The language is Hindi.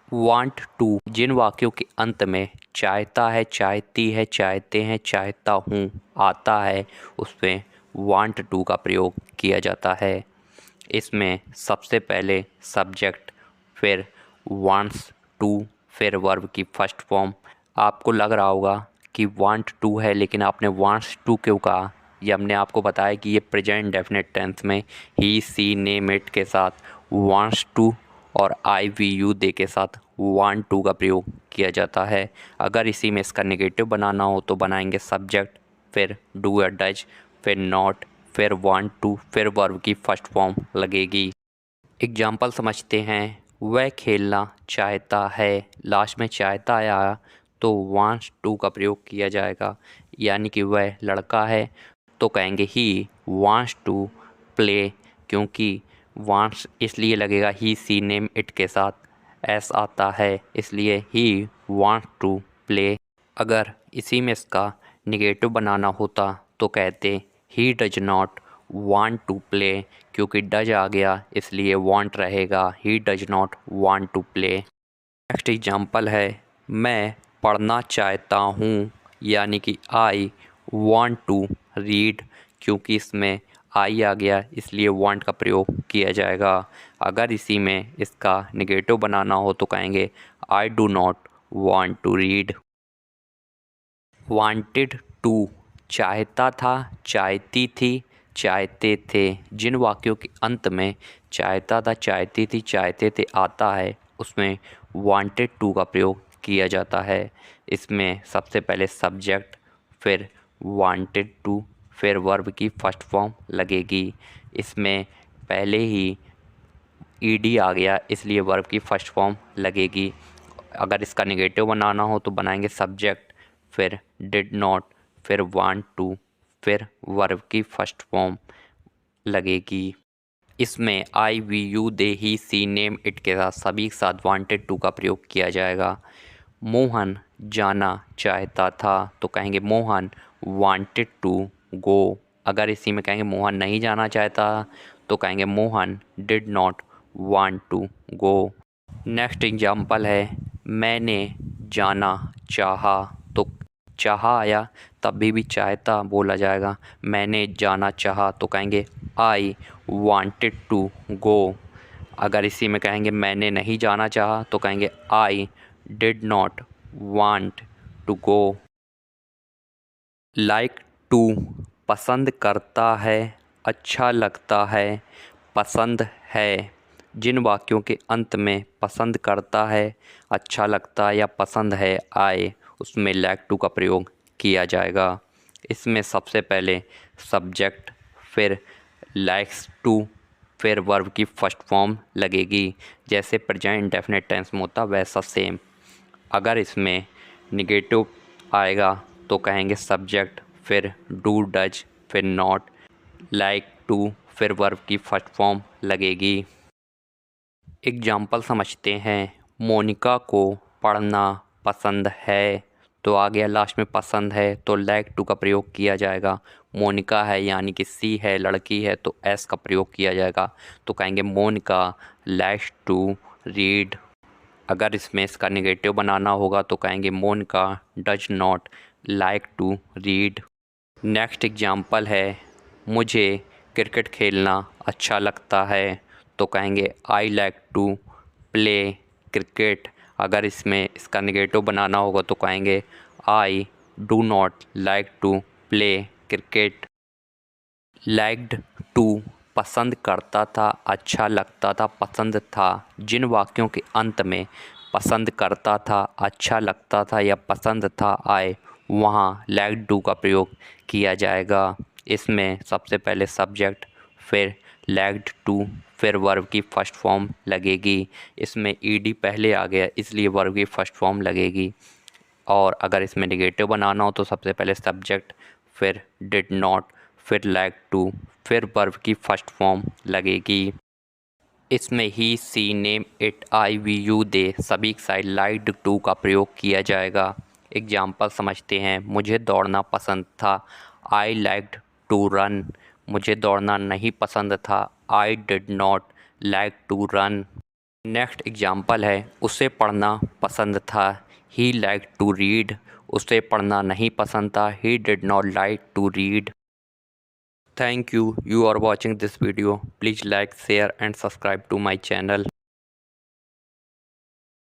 वांट टू जिन वाक्यों के अंत में चाहता है, चाहती है, चाहते हैं, चाहता हूँ आता है उसमें वांट टू का प्रयोग किया जाता है। इसमें सबसे पहले सब्जेक्ट, फिर वांट्स टू, फिर वर्ब की फर्स्ट फॉर्म। आपको लग रहा होगा कि वांट टू है लेकिन आपने वांट्स टू क्यों कहा। ये हमने आपको बताया कि ये प्रेजेंट डेफिनेट टेंस में ही, सी, नेम, इट के साथ वांट्स टू और आई वी यू दे के साथ वांट टू का प्रयोग किया जाता है। अगर इसी में इसका नेगेटिव बनाना हो तो बनाएंगे सब्जेक्ट, फिर डू या डज, फिर नॉट, फिर वांट टू, फिर वर्ब की फर्स्ट फॉर्म लगेगी। एग्जाम्पल समझते हैं। वह खेलना चाहता है, लास्ट में चाहता आया तो वांट्स टू का प्रयोग किया जाएगा। यानी कि वह लड़का है तो कहेंगे ही वांट्स टू प्ले, क्योंकि वांट्स इसलिए लगेगा ही, सी, नेम, इट के साथ एस आता है, इसलिए ही वांट्स टू प्ले। अगर इसी में इसका निगेटिव बनाना होता तो कहते he does not want to play, क्योंकि डज आ गया इसलिए वांट रहेगा, he does not want to play. Next example है, मैं पढ़ना चाहता हूँ, यानी कि आई वांट टू रीड, क्योंकि इसमें आई आ गया इसलिए वांट का प्रयोग किया जाएगा। अगर इसी में इसका नेगेटिव बनाना हो तो कहेंगे I do not want to read. Wanted to चाहता था, चाहती थी, चाहते थे जिन वाक्यों के अंत में चाहता था, चाहती थी, चाहते थे आता है उसमें वांटेड टू का प्रयोग किया जाता है। इसमें सबसे पहले सब्जेक्ट, फिर वांटेड टू, फिर वर्ब की फर्स्ट फॉर्म लगेगी। इसमें पहले ही ईडी आ गया इसलिए वर्ब की फर्स्ट फॉर्म लगेगी। अगर इसका नेगेटिव बनाना हो तो बनाएंगे सब्जेक्ट, फिर डिड नॉट, फिर वांट टू, फिर वर्ब की फर्स्ट फॉर्म लगेगी। इसमें I we you they he, she, name, it के साथ सभी के साथ वांटेड टू का प्रयोग किया जाएगा। मोहन जाना चाहता था तो कहेंगे मोहन वांटेड टू गो। अगर इसी में कहेंगे मोहन नहीं जाना चाहता तो कहेंगे Mohan did not want to go. Next example है, मैंने जाना चाहा तो चाहा आया तभी भी चाहता बोला जाएगा। मैंने जाना चाहा तो कहेंगे आई वांटेड टू गो। अगर इसी में कहेंगे मैंने नहीं जाना चाहा तो कहेंगे I did not want to go. Like to पसंद करता है, अच्छा लगता है, पसंद है जिन वाक्यों के अंत में पसंद करता है, अच्छा लगता है या पसंद है आए उसमें लाइक टू का प्रयोग किया जाएगा। इसमें सबसे पहले सब्जेक्ट, फिर लाइक्स टू, फिर वर्ब की फर्स्ट फॉर्म लगेगी। जैसे प्रेजेंट इंडेफिनिट टेंस में होता वैसा सेम। अगर इसमें निगेटिव आएगा तो कहेंगे सब्जेक्ट, फिर डू डज, फिर नॉट, लाइक टू, फिर वर्ब की फर्स्ट फॉर्म लगेगी। एग्जाम्पल समझते हैं। मोनिका को पढ़ना पसंद है तो आ गया लास्ट में पसंद है तो लाइक टू का प्रयोग किया जाएगा। मोनिका है यानी कि सी है, लड़की है तो एस का प्रयोग किया जाएगा तो कहेंगे मोनिका लाइक्स टू रीड। अगर इसमें इसका नेगेटिव बनाना होगा तो कहेंगे Monika does not like to read. Next example है, मुझे क्रिकेट खेलना अच्छा लगता है तो कहेंगे I like to play cricket. अगर इसमें इसका नेगेटिव बनाना होगा तो कहेंगे I do not like to play cricket. Liked to पसंद करता था, अच्छा लगता था, पसंद था जिन वाक्यों के अंत में पसंद करता था, अच्छा लगता था या पसंद था आए वहाँ लाइक्ड टू का प्रयोग किया जाएगा। इसमें सबसे पहले सब्जेक्ट, फिर लाइक्ड टू, फिर वर्ब की फर्स्ट फॉर्म लगेगी। इसमें ईडी पहले आ गया इसलिए वर्ब की फर्स्ट फॉर्म लगेगी। और अगर इसमें नेगेटिव बनाना हो तो सबसे पहले सब्जेक्ट, फिर डिड नॉट, फिर लाइक टू, फिर वर्ब की फर्स्ट फॉर्म लगेगी। इसमें he, she, name, it, I we you they सभी साइड लाइक्ड टू का प्रयोग किया जाएगा। एग्जाम्पल समझते हैं। मुझे दौड़ना पसंद था, आई लाइक्ड टू रन। मुझे दौड़ना नहीं पसंद था, I did not like to run. Next example है उसे पढ़ना पसंद था, ही लाइक टू रीड। उसे पढ़ना नहीं पसंद था, he did not like to read. Thank you. You are watching this video. Please like, share and subscribe to my channel.